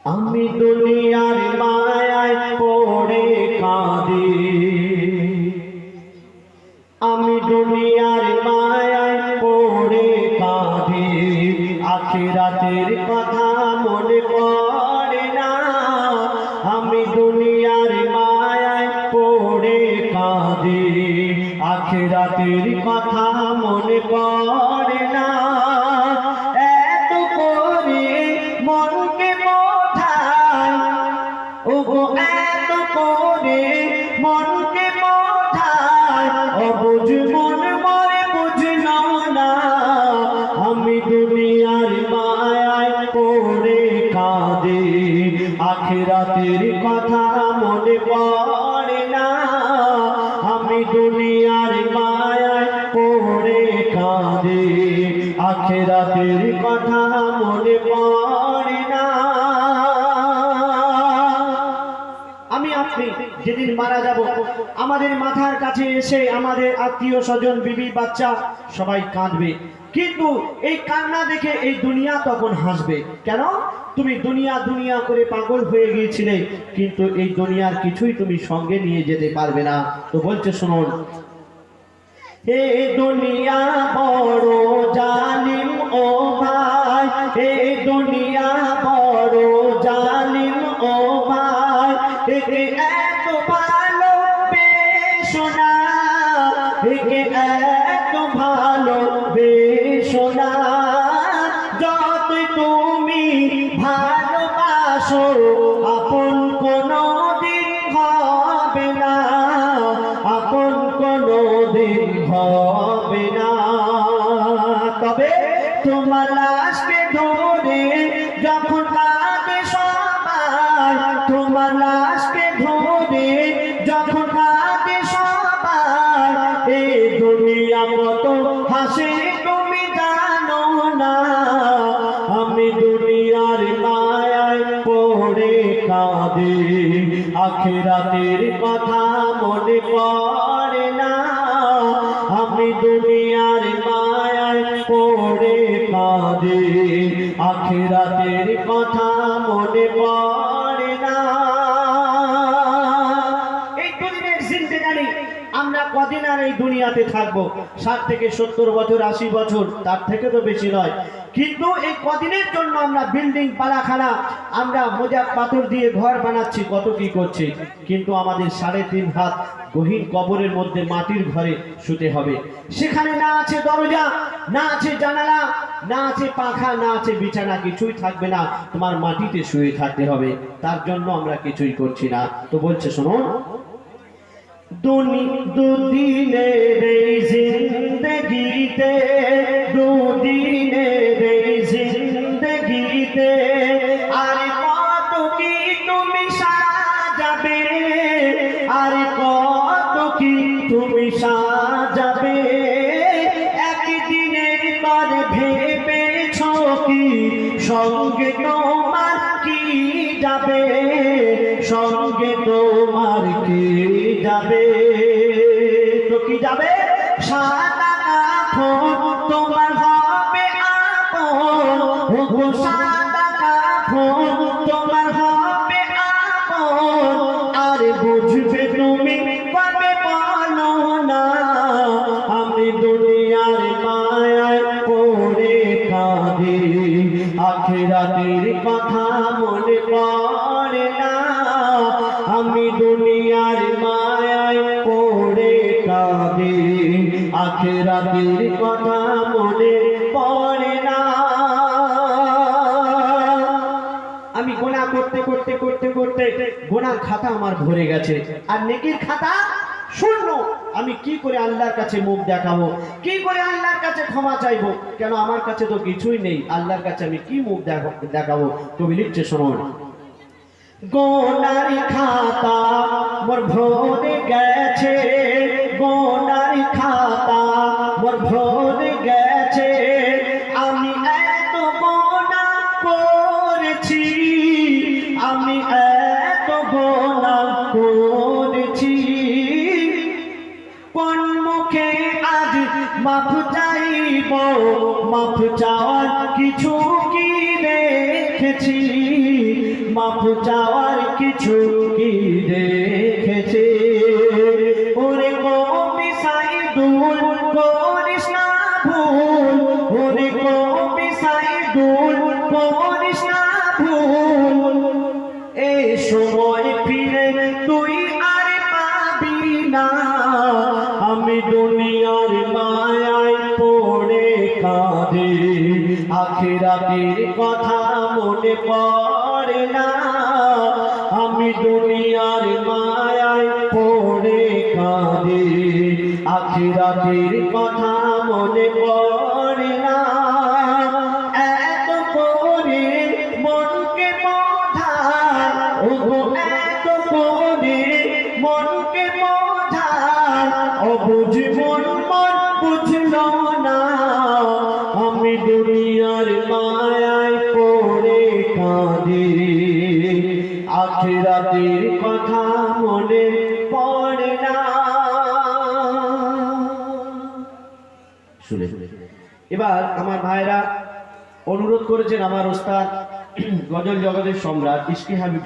আমি দুনিয়ার মায়ায় পড়ে কাঁদি, আমি দুনিয়ার মায়ায় পড়ে কাঁদি, আখিরাতের কথা মনে পড়ে না। আমি দুনিয়ার মায়ায় পড়ে কাঁদি, আখিরাতের কথা মনে পড়ে না। এত করে মনকে বোঝায়, ওগো এত করে মনকে বোঝায়, অবুঝ মন মরে বুঝল না। আমি দুনিয়ার মায়ায় পড়ে কাঁদি, আখিরাতের কথা মনে পড়ে না। আমি দুনিয়ার মায়ায় পড়ে কাঁদি, আখিরাতের কথা মনে পড়ে না। আমি আপনি যেদিন মারা যাব, আমাদের মাথার কাছে এসে আমাদের আত্মীয় স্বজন, বিবি বাচ্চা সবাই কাঁদবে, কিন্তু এই কান্না দেখে এই দুনিয়া তখন হাসবে। কেন? তুমি দুনিয়া দুনিয়া করে পাগল হয়ে গিয়েছিলে, কিন্তু এই দুনিয়ার কিছুই তুমি সঙ্গে নিয়ে যেতে পারবে না। তো বলছে শুনুন, হে দুনিয়া বড় জালিম ও ভাই, হে দুনিয়া বড় জালিম ও ভাই, একে এত ভালো বেশোনা, একে এত ভালো বেশোনা। যতই তুমি ভালোবাসো আপন কোনো দিন হবে না, আপন কোনো দিন হবে না। তবে তোমার লাশকে ধরে যখন কাঁদে সবাই, তোমার লাশকে ধরে যখন কাঁদে সবাই, এই দুনিয়া কত হাসে তুমি জানো না। আমি দুনিয়ার মায়ায় পড়ে কাঁদি, আখিরাতের কথা মনে পড়ে না। আমি দুনিয়ার মায়ায় পড়ে কাঁদি, আখিরাতের কথা মনে পড়ে না। এই দুনিয়ার জিন্দেগানি আমরা কদিন আর এই দুনিয়াতে থাকবো? 60 থেকে 70 বছর, 80 বছর, তার থেকে তো বেশি নয়। কিন্তু এই কদিনের জন্য আমরা বিল্ডিং পালাখানা, আমরা মোজা পাথর দিয়ে ঘর বানাচ্ছি, কত কি করছি, কিন্তু আমাদের 3.5 হাত গহীন কবরের মধ্যে মাটির ঘরে শুতে হবে। সেখানে না আছে দরজা, না আছে জানালা, না আছে পাখা, না আছে বিছানা, কিছুই থাকবে না। তোমার মাটিতে শুয়ে থাকতে হবে। তার জন্য আমরা কিছুই করছি না। তো বলছে শুনুন, দুদিনের এই জিন্দগিতে, দুদিনের এই জিন্দগিতে আর কত কি তুমি সাজাবে, আর কত কি তুমি সাজাবে। একদিনের পর ভেবেছ কি সঙ্গে তোমার কি যাবে, সঙ্গে তোমার কি যাবে? তো কি যাবে? সাদা কাফন তোমার হবে আপন, সাদা কাফন তোমার হবে আপন। আর বুঝবে তুমি কবে বলো না। আমি দুনিয়ার মায়ায় পড়ে কাঁদি, আখিরাতের কথা মনে পড়ে না। আমি দুনিয়ার মায়ায় পড়ে কাঁদি, আখিরাতের কথা মনে পড়ে না। আমি গুনাহ করতে করতে করতে করতে গুনার খাতা আমার ভরে গেছে, আর নেকির খাতা শূন্য। আমি কি করে আল্লাহর কাছে মুখ দেখাবো? কি করে আল্লাহর কাছে ক্ষমা চাইবো? কেন আমার কাছে তো কিছুই নেই। আল্লাহর কাছে আমি কি মুখ দেখাবো? কবি লিখছে শুনুন, গোনার খাতা মোর ভরে গেছে, গোনার খাতা মোর ভরে গেছে। আমি এত গোনা করেছি, আমি এত গোনা করেছি, কোন মুখে আজ মাফ চাইব? মাফ চাওয়ার কিছু কি রেখেছি? মাপ চাওয়ার কিছু কি দেখেছে? ওরে কবি সাইদুল করিস না ভুল, ওরে কবি সাইদুল করিস না ভুল, এই সময় ফিরে তুই আর পাবি না। আমি দুনিয়ার মায়ায় পড়ে কাঁদি, আখিরাতের কথা মনে পড়ে না। আমি দুনিয়ার মায়ায় পড়ে কাঁদি, আখিরাতের কথা মনে পড়ে না। এত করে মনকে বোঝায়, ওগো এত করে মনকে বোঝায়, অবুঝ মন মন বুঝল না। আমি দুনিয়ার মায়ায় পড়ে কাঁদি, আখিরাতের কথা মনে পড়ে না। শুনে এবার আমার ভাইরা অনুরোধ করেছেন আমার ওস্তাদ গজল জগতের সম্রাট ইশকে হাবিব